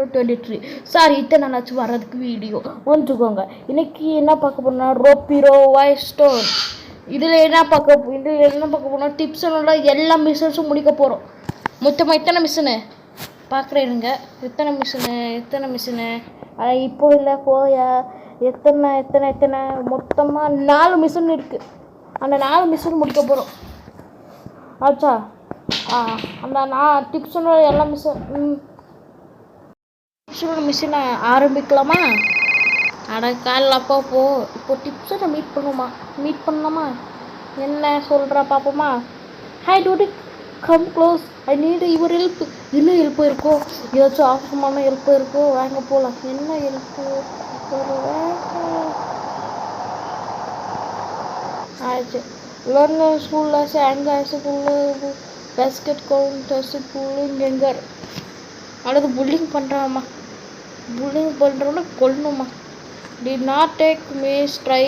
23. Sorry இத்தனை நாளாச்சு வர்றதுக்கு வீடியோ வந்துக்கோங்க. இன்னைக்கு என்ன பார்க்க போனா ரோப்பிரோ வாய்ஸ் ஸ்டோன். இதில் என்ன பார்க்க போனால் டிப்ஸ் எல்லா மிஷின்ஸும் முடிக்க போகிறோம். மொத்தமாக எத்தனை மிஷினு பார்க்குறேனுங்க. எத்தனை மிஷினு இப்போ இல்லை போயா எத்தனை மொத்தமாக 4 மிஷின் இருக்குது. அந்த 4 மிஷின் முடிக்க போகிறோம். ஆச்சா அந்த நான் டிப்ஸோட எல்லா மிஷினை ஆரம்பிக்கலாமா? காலைல அப்போ இப்போ டிப்ஸோட மீட் பண்ணலாமா? என்ன சொல்கிற பார்ப்போமா? ஹாய் டூடி, come close, I need your help. என்ன ஹெல்ப் இருக்கோ? ஏதாச்சும் அவசரமான ஹெல்ப் இருக்கோ? வாங்க போகலாம். என்ன ஹெல்ப்பு? ஆச்சு லேர்னர் ஸ்கூலில் அங்கே ஸ்கூலு பேஸ்கெட் கவுண்டர்ஸு புல்லிங்கர் அல்லது புல்லிங் பண்ணுறாம்மா. புல்லிங் பண்ணுறோன்னா கொல்லணுமா? டி நாட் டேக் மீஸ் ட்ரை.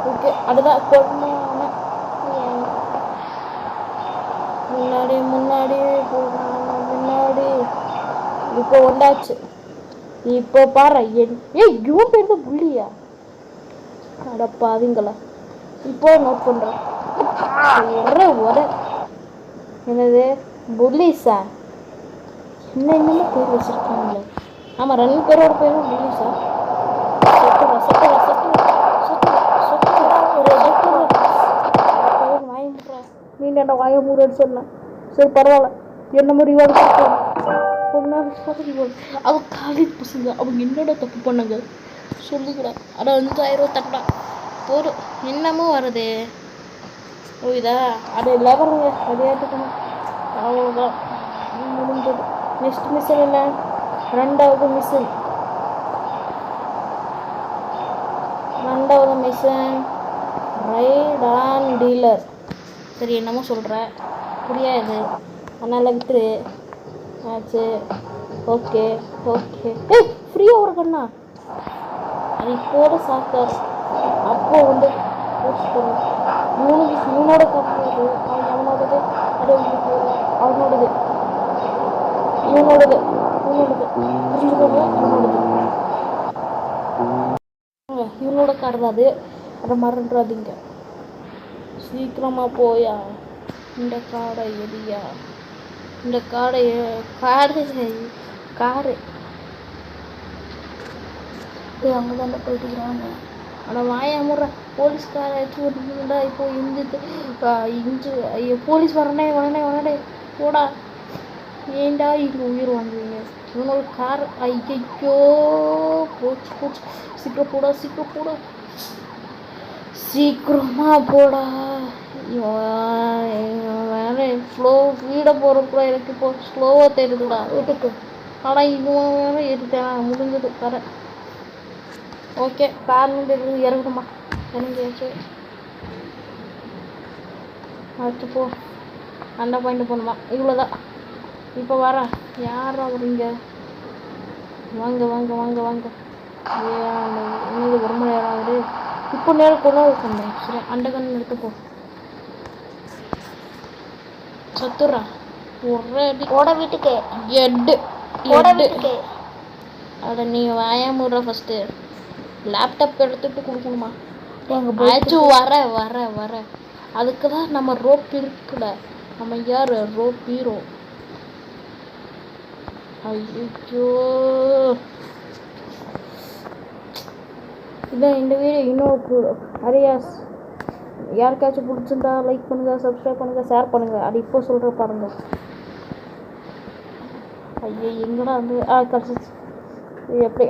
ஓகே அதுதான் கொல்லணும். முன்னாடி இப்போ வந்தாச்சு. இப்போ பாரு இவன் பேர் தான் புள்ளியா? அடப்பாவீங்களா? இப்போ நோட் பண்ணுறேன். என்னது புல்லிஸா? இன்னமும் பேர் வச்சுருக்காங்களே. ஆமாம், 2 பேரோட பேரும் புல்லிஸா? நீண்ட என்ன வாயமுறன்னு சொன்னேன். சரி பரவாயில்ல, என்ன மாதிரி அவங்க காலேஜ் பசங்க அவங்க என்னோட தப்பு பண்ணாங்க சொல்லிக்கிறேன். ஆனால் 5000 தட்டா போதும். என்னமோ வருது இதா அது 11 அது ஏற்றுக்கணும். அவ்வளோதான் முடிஞ்சது. நெக்ஸ்ட் மிஷின் என்ன? 2வது மிஷின் ரைட் ஆன் டீலர். சரி என்னமோ சொல்கிறேன் புரியாது, அதனால் விட்டுரு. ஆச்சு ஓகே ஃப்ரீயாக ஒரு கண்ணா அது இப்போட சாக்கார். அப்போ வந்து போஸ்ட் பண்ணும். 3 கப்பு அவனோடது, அது அவனோடது, இவனோடது புரிஞ்சுக்கோங்க. இவனோட கார் தான் அது, அதை மறந்துடாதீங்க. சீக்கிரமாக போயா. இந்த காடை எரியா? இந்த காரு அவங்க தானே போயிட்டுக்கிறாங்க. ஆனால் வாயாமுற போலீஸ்காராச்சும் இருந்தா இப்போ ஐயோ போலீஸ் உடனே போடா. ஏண்டா இங்கே உயிர் வாங்குவீங்க? இவனோட கார் ஐயோ போச்சு. சீக்கிரம் போடா சீக்கிரமாக போடா. வேற ஸ்பீடாக போகிறப்ப எனக்கு இப்போ ஸ்லோவாக தெரியுதுடா வீட்டுக்கு. ஆனால் இன்னும் வேறு எடுத்தேன் முடிஞ்சது வர. ஓகே கார்லேருந்து இறங்கணுமா? இறங்கியாச்சு. அடுத்து போ, அந்த பாயிண்ட் போகணுமா? இவ்வளோதான். இப்போ வர யார் அவருங்க? வாங்க. என்னது ஒரு மணி நேரம் ஆகுது. இப்போ நேரம் கொண்டு சொன்னேன். சரி அந்த கண்ணு எடுத்து போ. சத்துரா ஓட வீட்டுக்கு அதை நீ வாயாமுற ஃபஸ்ட்டு. லேப்டாப் எடுத்துட்டு கொடுக்கணுமா? ஆச்சும் வர அதுக்கு தான் நம்ம ரோப் இருக்குல்ல. நம்ம யார் ரோப்பீரோ? ஐயோ இதான் இந்த வீடியோ. இன்னொரு அரியாஸ் யாருக்காச்சும் பிடிச்சிருந்தா லைக் பண்ணுங்கள், சப்ஸ்கிரைப் பண்ணுங்கள், ஷேர் பண்ணுங்கள். அது இப்போ சொல்கிற பாருங்கள். ஐயோ எங்கடா வந்து கிடச்சிச்சு எப்படி?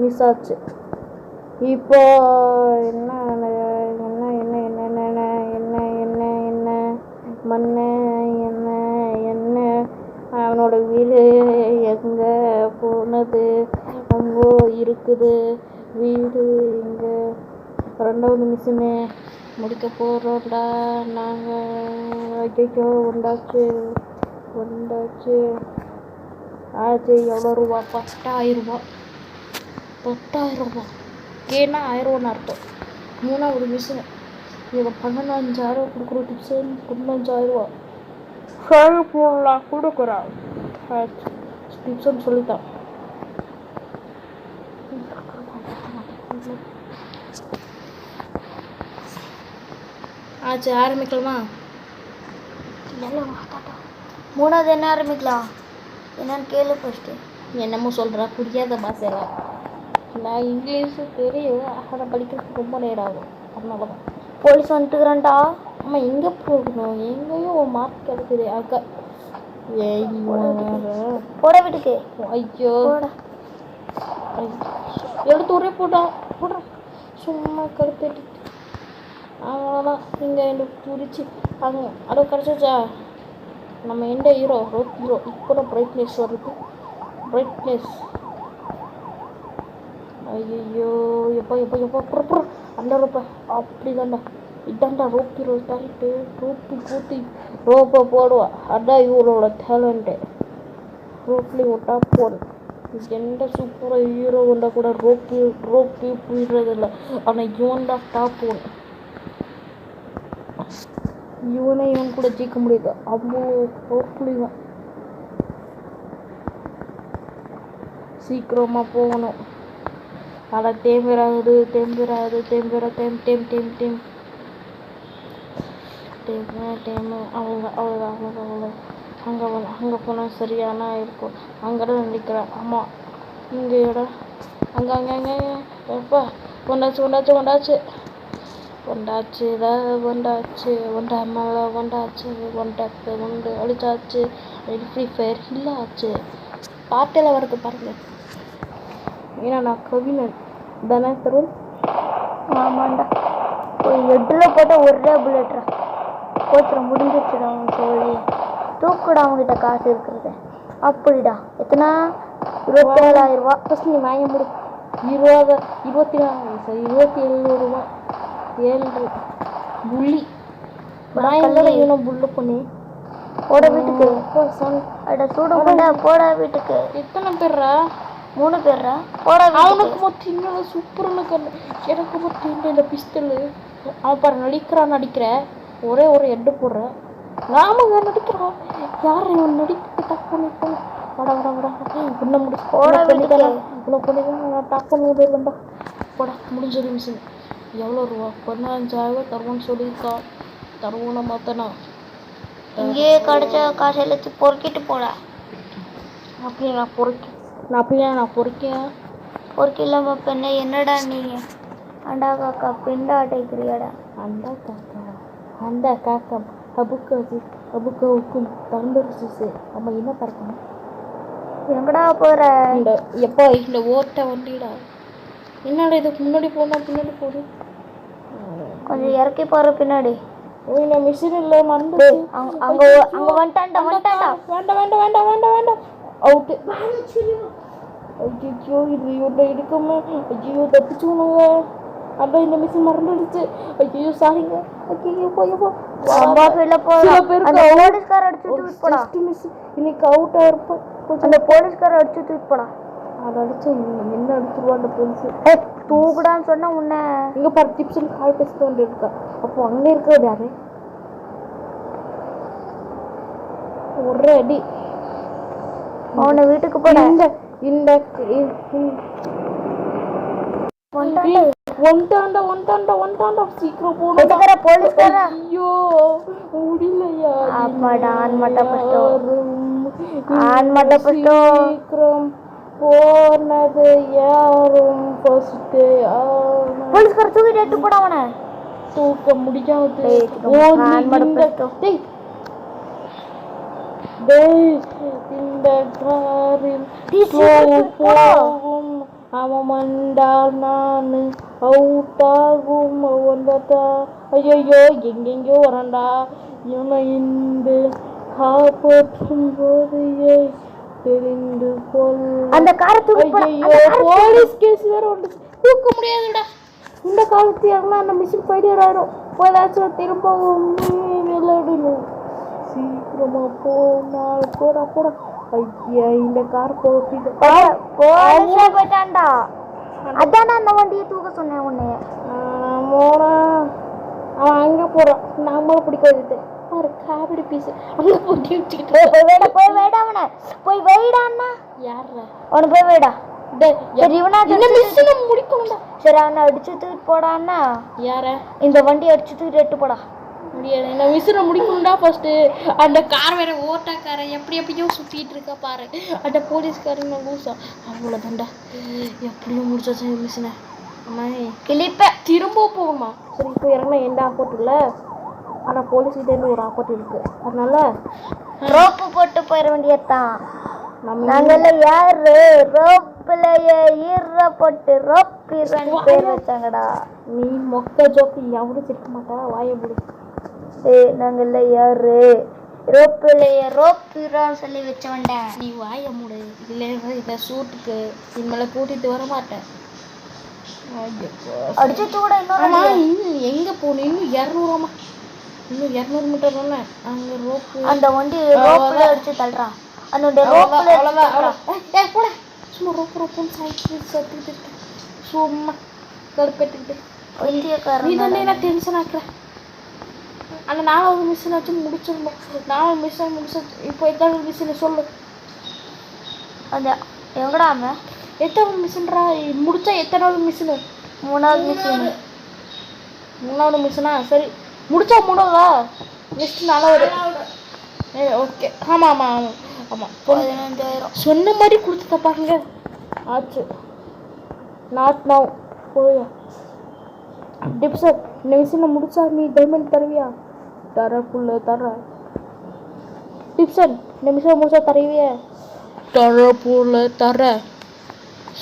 மிஸ் ஆச்சு. இப்போ என்ன அவனோட வீடு எங்கே போனது? அங்கோ இருக்குது வீடு. இங்கே 2வது மிஷினு முடிக்க போகிறோம்டா நாங்கள். ஐயோ வந்தாச்சு. ஆச்சு. எவ்வளோ ரூபா? 10,000 ரூபா. ஏன்னா 1000 அர்த்தம். 3வது மிஷினு இவங்க 15,000 கொடுக்குற டிப்ஸ் 15,000 சரி போடலாம் கொடுக்குறேன் டிப்ஸ்ன்னு சொல்லித்தான். ஆச்சு ஆரம்பிக்கலாமா? மூணாவது என்ன ஆரம்பிக்கலாம்? என்னன்னு கேளு ஃபஸ்ட்டு. என்னமோ சொல்கிறா புரியாத பாஷையெல்லாம். நான் இங்கிலீஷு தெரியும், ஆனால் படிக்கிறதுக்கு ரொம்ப நேரம் ஆகும். அதனால தான் போலீஸ் வந்துட்டுக்கிறான்டா. ஆமாம், எங்கே போகணும்? எங்கேயும் ஒரு மார்க் கிடைக்குது அக்கா. போட வீட்டுக்கு. ஐயோ எடுத்து ஒரே போட்டா சும்மா கருப்பேட்டு அவ்வளோதான். இங்கே எனக்கு துரிச்சு அங்கே அதை கிடச்சிச்சா. நம்ம எந்த ஹீரோ ஹீரோ இப்போ தான் பிரைட்னஸ் வருது. பிரைட்னஸ் ஐயோ எப்போ எப்போ எப்போ புறப்புற அந்த ரோப்பை அப்படி தாண்டா இதாண்டா ரோப்பி டேலண்ட்டு. ரோப்பி போட்டி ரோப்பை போடுவா. அதான் இவரோட டேலண்ட்டு. ரோப்லி விட்டா போடும். எந்த சூப்பராக ஹீரோ வந்தால் கூட ரோப்பி போயிடுறதில்ல. ஆனால் இவன் தான் டாப் ஒன். இவன் கூட ஜெயிக்க முடியாது. அவ்வளோ ரோப்லிவன். சீக்கிரமாக போகணும். ஆனால் தேம்பராது அவ்வளோ அங்கே போனால் சரியான இருக்கும். அங்கே தான் நினைக்கிறேன். ஆமாம் இங்கே இடம் அங்கே அங்கே அங்கே எப்பா வந்தாச்சு ஒன்று அடிச்சாச்சு. Free fire இல்லாச்சு. பாட்டில் வருது பாருங்க. ஏன்னா நான் கவிஞன் தானே தரும். ஆமாண்டா, எட்டில் போட்டால் ஒரே புல்லெட்ரா போச்சுடா, முடிஞ்சிடுச்சுடா. அவன் சொல்லி தூக்குடா அவங்ககிட்ட காசு இருக்கிறது. அப்படிடா எத்தனை? 27,000 ஃபஸ்ட் நீ வாங்க முடி. 27,000 ரூபா 7 புள்ளி இவனும் புல்லு பண்ணி போட வீட்டுக்கு. அட சூடு பண்ண போட வீட்டுக்கு. எத்தனை பேர்ரா? 3 பேர்ரா. போட அவனுக்கு மட்டும் இன்னும் சூப்பரான கண்ணு. எனக்கு மட்டும் இந்த பிஸ்தலு. அவன் பாரு நடிக்கிற ஒரே ஒரு எட்டு போடுற. நாம நடிக்கிறான். யார் இவன் நடிக்க டக் பண்ணி வட இன்ன முடிச்சு போட டக் பண்ணி வேண்டா போட முடிஞ்சது மிஷின். எவ்வளோ ரூபா? 15,000 தருவோன்னு சொல்லியிருக்கா. தருவோன்னு மாத்தனா இங்கேயே கிடைச்ச காசு எல்லாத்தையும் பொறுக்கிட்டு போட. அப்படியே நான் பொறுக்கேன் இல்லாமல் பெண்ண என்னடா நீ? அண்டா காக்கா பிண்டா அடைக்கிறியாடா? அந்த காக்கா அபுக்காவுக்கும் தந்துருச்சு. நம்ம என்ன பார்க்கணும்? எங்கடா போற? எப்போ இந்த ஓட்ட வண்டிடா. என்னடா இதுக்கு முன்னாடி பின்னாடி போடு. கொஞ்சம் இறக்கி போற பின்னாடி. இந்த மிஷின் இல்லை மறந்து அங்க வந்துட்டான்டா. வேண்டாம் அவுட்டு. ஐயோ இது இவனை எடுக்காம ஐயோ தப்பிச்சுக்கணுங்க. அதான் இந்த மிஷின் மறந்துடுச்சு. ஐயோ சாரிங்க. இன்னைக்கு அவுட்டா இருப்பேன். அந்த போலீஸ்கார அடிச்சு தூக்கி போடா. அதை அடிச்சு என்ன அடிச்சிருவான் அந்த போலீஸ். தூக்குடான்னு சொன்னா உன்னை இங்க பாரு டிப்ஸ்னு கால் பேசிட்டு வந்து இருக்கா. அப்போ அங்க இருக்கிறது யாரு? ஒரே அடி. அவனை வீட்டுக்கு போட. இந்த ஒன்டாண்டா சீக்கிரம் போடுற போலீஸ்கார. ஐயோ முடியலையா? ஆமாடா ஆன் மட்ட சீக்கிரம் போனது யாரும் ஃபர்ஸ்ட். போலீஸ்கார தூக்கிட்டு எடுத்து போட. அவனை தூக்க முடியாது. இந்த காரில் போகும் அவன் வந்தால் நான் அவுட்டாகும். வந்தா ஐயோ எங்கெங்கயோ வரண்டா. இவனை இந்த காப்பாற்றும் போதையே தெரிந்து கொள். அந்த காரை போலீஸ் கேஸ் வேற வந்துச்சு. தூக்க முடியாதுடா. இந்த காலத்துல அந்த மிஷின் ஃபெயிலியர் ஆயிடும். போதாச்சும் திரும்பவும் விளையாடணும். சீக்கிரமா போடா. ஐயா இந்த கார் போயிட்டான்டா. அதான் அந்த வண்டியை தூக்க சொன்னேன் உன்னைய. அவன் அங்கே போகிறான், நம்மளும் பிடிக்காது. ஒரு காமெடி பீஸ் அங்கே போட்டி வச்சுக்கிட்டு போய் வைடா அவனை, போய் வைடா அண்ணா. யாரா அவனை போய் வைடா. சரி இவனா முடிக்கணும்டா. சரி அவனை அடிச்சு தூக்கிட்டு போடா அண்ணா. யார இந்த வண்டி அடிச்சு தூக்கிட்டு எட்டு போடா. முடியாது, நான் மிஷினை முடிக்கணும்டா ஃபர்ஸ்ட்டு. அந்த கார் வேற ஓட்டாக்கார எப்படியோ சுற்றிட்டு இருக்கா பாரு. அந்த போலீஸ்காரங்க லூசா. அவ்வளோதான்டா, எப்படியும் முடிச்சாச்சு மிஷினை. அம்மா கிளிப்ப திரும்ப போகணுமா? சரி இப்போ இறங்கினா எந்த ஆப்போர்ட் இல்லை, ஆனால் போலீஸ்கிட்டேருந்து ஒரு ஆப்போர்ட் இருக்குது. அதனால ரோப்பு போட்டு போயிட வேண்டியதான். நம்ம நாங்கெல்லாம் யாரு ரோப்புலயே ஈர போட்டு ரோப்பிரன்னு பேர் வச்சாங்கடா. நீ மொக்க ஜோக்கு எவரும் சிரிக்க மாட்டா, வாயை முடி. நாங்கெல்லாம் யாரு ரோப்புலயே ரோப்பிரான்னு சொல்லி வச்சவன்டா. நீ வாயை மூடு. இல்லை இந்த ஷூட்டுக்கு இனிமேல கூட்டிகிட்டு வர மாட்டேன். அடிச்சு கூட ஆமா, இன்னும் எங்கே போகணும்? இன்னும் 200 இன்னும் 200 மீட்டர் தானே அங்கே ரோப்பு. அந்த வண்டி ரோப்புல அடிச்சு தள்ளுறான். அந்த ரோப்புல கூட சும்மா ரோப்புன்னு சத்துக்கிட்டு சும்மா கடுப்பேட்டுக்கிட்டு நீ தானே நான் டென்ஷன் ஆக்குறேன். அந்த 4வது மிஷினை வச்சு முடிச்சிடணும். 4 மிஷின் முடிச்சாச்சு. இப்போ எத்தனை மிஷின் சொல்லு. அந்த எங்கடா அவன் எத்தனை மிஷின்ரா முடிச்சா? எத்தனாவது மிஷினு? 3வது மிஷின். 3வது மிஷினா? சரி முடிச்சா 3வதா? நெக்ஸ்ட் 4வது. ஓகே. ஆமாம் ஆமாம் ஆமாம் ஆமாம் 15,000 சொன்ன மாதிரி கொடுத்துட்ட பாருங்க. ஆச்சு. நாட் நவ் போயா டிப்ஸர். இந்த மிஷினை முடிச்சா நீ டைமண்ட் தருவியா? தரக்குள்ள தர. டிப்ஸர் இந்த மிஷினை முடிச்சா தருவியா? தரப்புள்ள தர.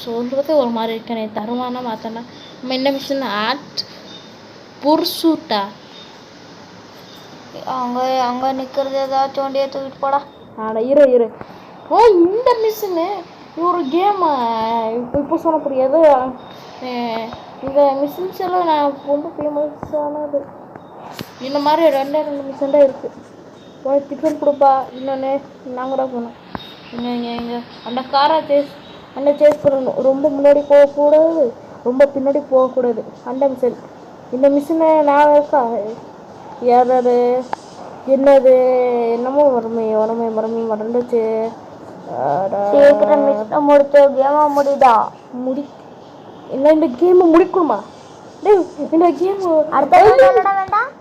சொல்கிறது ஒரு மாதிரி இருக்கேன். தருவானா மாத்தனா? நம்ம என்ன மிஷின் ஆட் புர்சூட்டா? அங்கே நிற்கிறது ஏதாச்சும் வண்டியை தூக்கிட்டு போடா. ஆடா இரு. ஓ இந்த மிஷினு ஒரு கேமு இப்போ சொல்ல முடியாது. இந்த மிஷின்ஸ் எல்லாம் நான் ரொம்ப ஃபேமஸானது. இந்த மாதிரி 2 மிஷின் தான் இருக்குது. ஒரு டிஃபன் கொடுப்பா. இன்னொன்று நாங்கள் தான் போனோம். எங்கே அந்த காரை சேஸ் பண்ணணும். ரொம்ப முன்னாடி போகக்கூடாது, ரொம்ப பின்னாடி போகக்கூடாது. அந்த மிஷின். இந்த மிஷினை நான் இருக்கா யாராரு என்னது என்னமோ வரமே மறந்துச்சு. சீக்கிரம் மிஷினை முடிச்சு கேமா முடிதா இல்லை இந்த கேமை முடிக்கணுமா? டேய் இந்த கேம் வேண்டாம்.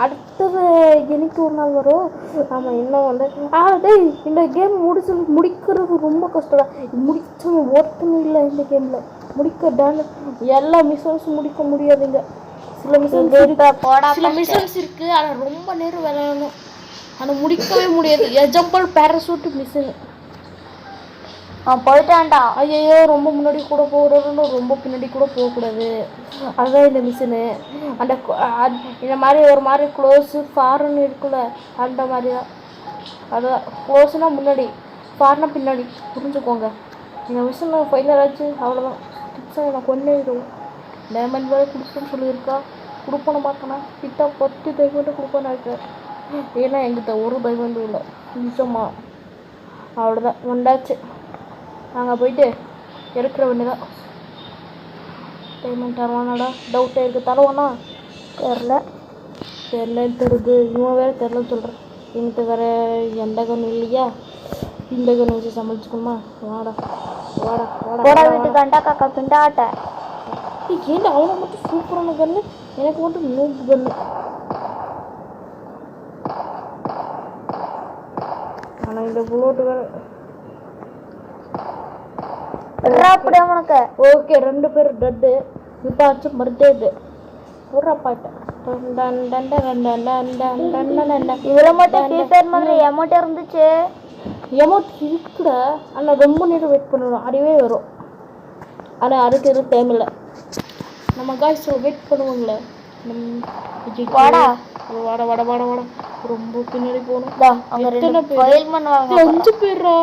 அடுத்தது எனக்கு ஒரு நாள் வரும். ஆமாம் இன்னும் வந்து டேய் இந்த கேம் முடிக்கிறது ரொம்ப கஷ்டம். முடிச்ச ஒருத்தமே இல்லை இந்த கேமில். எல்லா மிஷன்ஸும் முடிக்க முடியாதுங்க. சில மிஷன்ஸ் இருக்கு, ஆனால் ரொம்ப நேரம் விளையாடணும். ஆனால் முடிக்கவே முடியாது. Example parachute machine. போயிட்டான்டா. ஐயோ ரொம்ப முன்னாடி கூட போகக்கூடாதுன்னு ரொம்ப பின்னாடி கூட போகக்கூடாது. அதுதான் இந்த மிஷினு. அந்த இந்த மாதிரி ஒரு மாதிரி க்ளோஸு ஃபார்ன்னு இருக்குல்ல, அந்த மாதிரி தான். அதுதான் க்ளோஸுனால் முன்னாடி, ஃபார்னா பின்னாடி. புரிஞ்சுக்கோங்க. இந்த மிஷின் ஃபைனல் ஆச்சு, அவ்வளோதான். டிப்ஸை எனக்கு ஒன்றே இருக்கும். டைமண்ட் வேறு கொடுப்பேன்னு சொல்லியிருக்கா. கொடுப்போன்னு பார்த்தோன்னா கிட்ட 10 டைமண்ட்டு கொடுப்பேன்னு இருக்கேன். ஏன்னா எங்கிட்ட ஒரு டைமண்டும் இல்லை நிஜமா. அவ்வளோதான் வந்தாச்சு. நாங்கள் போயிட்டு எடுக்கிற வேண்டியதான். டைமண்ட் தருவானாடா? டவுட்டாக இருக்குது. தருவானா? தெரிலன்னு தெரியுது. இவன் வேறு தெரிலன்னு சொல்கிறேன். என்கிட்ட வேறு எந்த கன்று இல்லையா? இந்த கன்று வச்சு சமாளிச்சுக்கணுமா? வாடா வீட்டுக்கு அண்டா காக்கா பிண்டாட்ட. ஏன்டா அவனை மட்டும் சூப்பரான கன்று, எனக்கு மட்டும் நூப்பு கன்று. ஆனால் இந்த புல்லோட்டு வேறு அப்படியே உனக்கு. ஓகே 2 பேர் டட்டு. இப்போ ஆச்சு பர்த்டே பூரா பாட்டேன். இதில் மட்டும் ஃப்ரீ ஃபயர் மாதிரி அமௌண்ட் இருந்துச்சு. அமௌண்ட் இருக்குடா, ஆனால் ரொம்ப நேரம் வெயிட் பண்ணணும். அதுவே வரும். ஆனால் அதுக்கு எதுவும் டைம் இல்லை. நம்ம காய்ஸ் வெயிட் பண்ணுவாங்களே. வாடா ரொம்ப பின்னாடி போகணும். அவங்க 2 ஃபைல் பண்ணுவாங்க. 5 பேரா?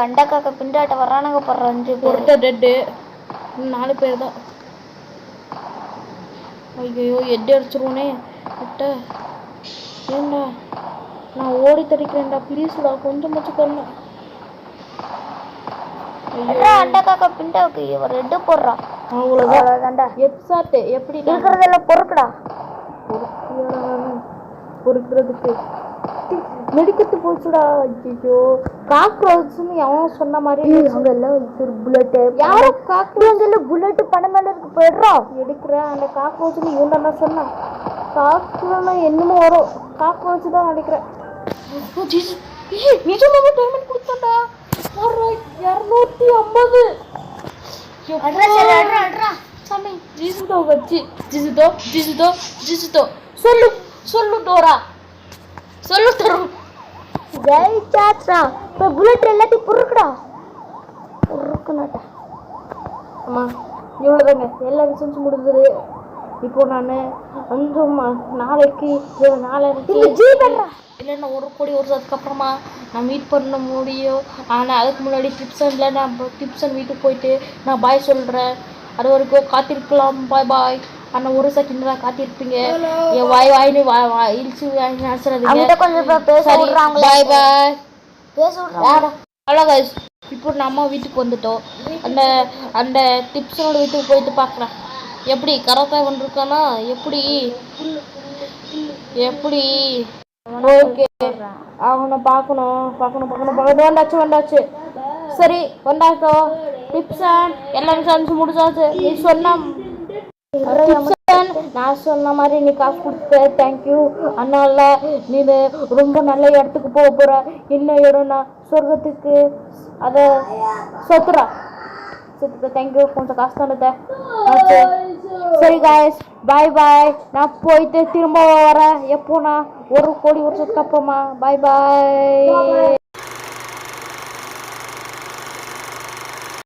அண்டா காக்கா பிண்டாட்ட வரானுங்க போடுற 5 பேர். ஒருத்தர் டெட்டு, 4 பேர் தான். ஐயோ எட்டு அடிச்சிருவோனே. ஏண்டா நான் ஓடி தடிக்கிறேன்டா, ப்ளீஸ்டா கொஞ்சமாச்சும் பண்ண. அண்டா காக்கா பிண்டாவுக்கு இவர் 2 போடுறா. அவ்வளோதான்டா. எப்சாட்டு எப்படி இருக்கிறதெல்லாம் பொறுக்குடா. பொறுக்கிறதுக்கு மெடிக்கத்து போச்சுடா. ஐயோ காக்ரோச்னு எவனும் சொன்ன மாதிரி அங்க எல்லாம் புல்லட்டு யாரும் காக்ரோச் புல்லட்டு பணம் மேல இருக்கு போயிடுறா. எடுக்கிறேன். அந்த காக்ரோச்னு இவன் தான் சொன்னான். காக்ரோச்னா என்னமோ வரும். காக்ரோச் தான் நினைக்கிறேன். நிஜமாவே பேமெண்ட் கொடுத்தாண்டா. 250. சாமி ஜிசுதோ வச்சு ஜிசுதோ சொல்லு டோரா சொல்லு தரும். ஜெய் சாத்ரா இப்போ புல்லட் எல்லாத்தையும் பொறுக்குனாட்டா. அம்மா இவ்வளோதாங்க எல்லா விஷயம் முடிஞ்சது. இப்போ நான் நாளைக்கு இல்லைன்னா 1 கோடி வருஷத்துக்கு அப்புறமா நான் மீட் பண்ண முடியும். ஆனால் அதுக்கு முன்னாடி டிப்ஸனில் நான் டிப்ஸன் வீட்டுக்கு போயிட்டு நான் பாய் சொல்கிறேன். அது வரைக்கும் காத்திருக்கலாம். பாய். ஆனால் 1 செகண்ட் தான் காத்திருப்பீங்க. என் வாயின்னு இழிச்சு நினச்சிடாதீங்க. சரி பாய். ஹலோ கைஸ், இப்போ நம்ம வீட்டுக்கு வந்துட்டோம். அந்த டிப்ஸனோட வீட்டுக்கு போயிட்டு பார்க்குறேன். எப்படி கரெக்டாக வந்துருக்கானா? எப்படி ஓகே அவனை பார்க்கணும். வந்தாச்சு. சரி வந்தாச்சோ. டிப்ஸன் எல்லாம் விசாரிச்சு முடிச்சாச்சு. நீ சொன்ன நான் சொன்ன மாதிரி நீ காசு கொடுத்த தேங்க்யூ. அதனால நீ ரொம்ப நல்ல இடத்துக்கு போகிற. என்ன இடம்னா சொர்க்கத்துக்கு. அதை சொத்துறா தேங்க்யூ. கொஞ்சம் காசு தானே. சரி காய்ஸ் பாய். நான் போயிட்டு திரும்ப வரேன். எப்போனா 1 கோடி வருஷத்துக்கு அப்புறமா. பாய்.